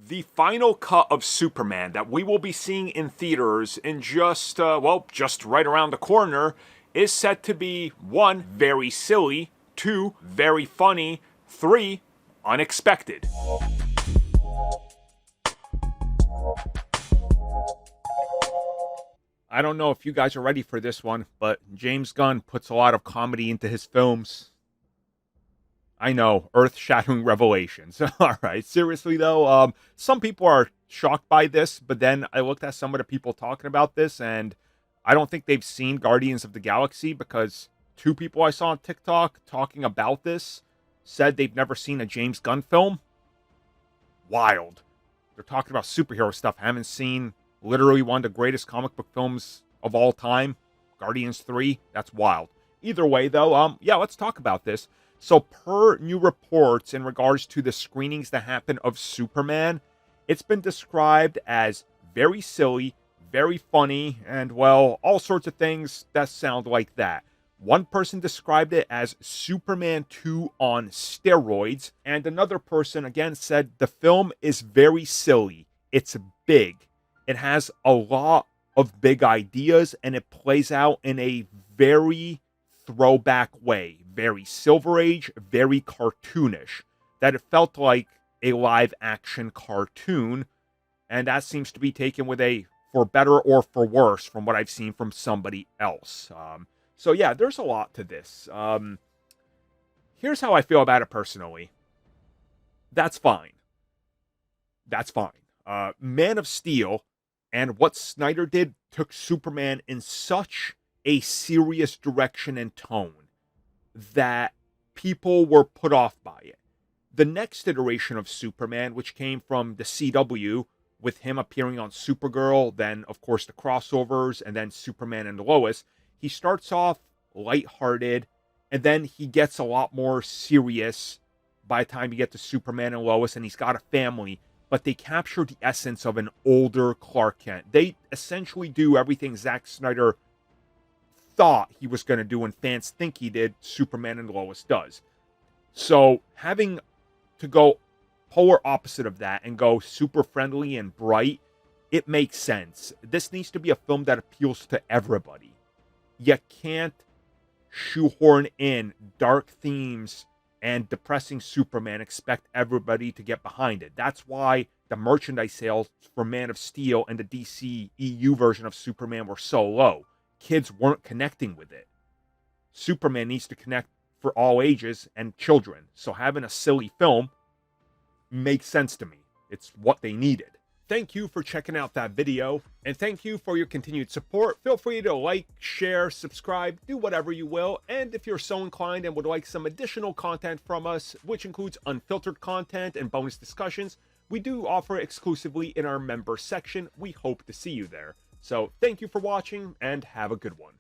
The final cut of Superman that we will be seeing in theaters in just right around the corner is set to be 1, very silly, 2, very funny, 3, unexpected. I don't know if you guys are ready for this one, but James Gunn puts a lot of comedy into his films. I know, earth-shattering revelations. All right, seriously though, some people are shocked by this, but then I looked at some of the people talking about this, and I don't think they've seen Guardians of the Galaxy, because 2 people I saw on TikTok talking about this said they've never seen a James Gunn film. Wild. They're talking about superhero stuff. Haven't seen literally one of the greatest comic book films of all time, Guardians 3. That's wild. Either way, though, yeah, let's talk about this. So, per new reports in regards to the screenings that happen of Superman, it's been described as very silly, very funny, and, well, all sorts of things that sound like that. One person described it as Superman 2 on steroids, and another person, again, said the film is very silly. It's big. It has a lot of big ideas, and it plays out in a very throwback way. Very Silver Age, very cartoonish. That it felt like a live-action cartoon, and that seems to be taken with a for better or for worse from what I've seen from somebody else. So yeah, there's a lot to this. Here's how I feel about it personally. That's fine. That's fine. Man of Steel and what Snyder did took Superman in such a serious direction and tone that people were put off by it. The next iteration of Superman, which came from the CW, with him appearing on Supergirl, then, of course, the crossovers, and then Superman and Lois, he starts off lighthearted, and then he gets a lot more serious by the time you get to Superman and Lois, and he's got a family. But they capture the essence of an older Clark Kent. They essentially do everything Zack Snyder thought he was going to do and fans think he did, Superman and Lois does. So having to go polar opposite of that and go super friendly and bright, it makes sense. This needs to be a film that appeals to everybody. You can't shoehorn in dark themes and depressing Superman, expect everybody to get behind it. That's why the merchandise sales for Man of Steel and the DCEU version of Superman were so low. Kids weren't connecting with it. Superman needs to connect for all ages and children. So having a silly film makes sense to me. It's what they needed. Thank you for checking out that video, and thank you for your continued support. Feel free to like, share, subscribe, do whatever you will, and if you're so inclined and would like some additional content from us, which includes unfiltered content and bonus discussions, we do offer exclusively in our member section. We hope to see you there. So thank you for watching, and have a good one.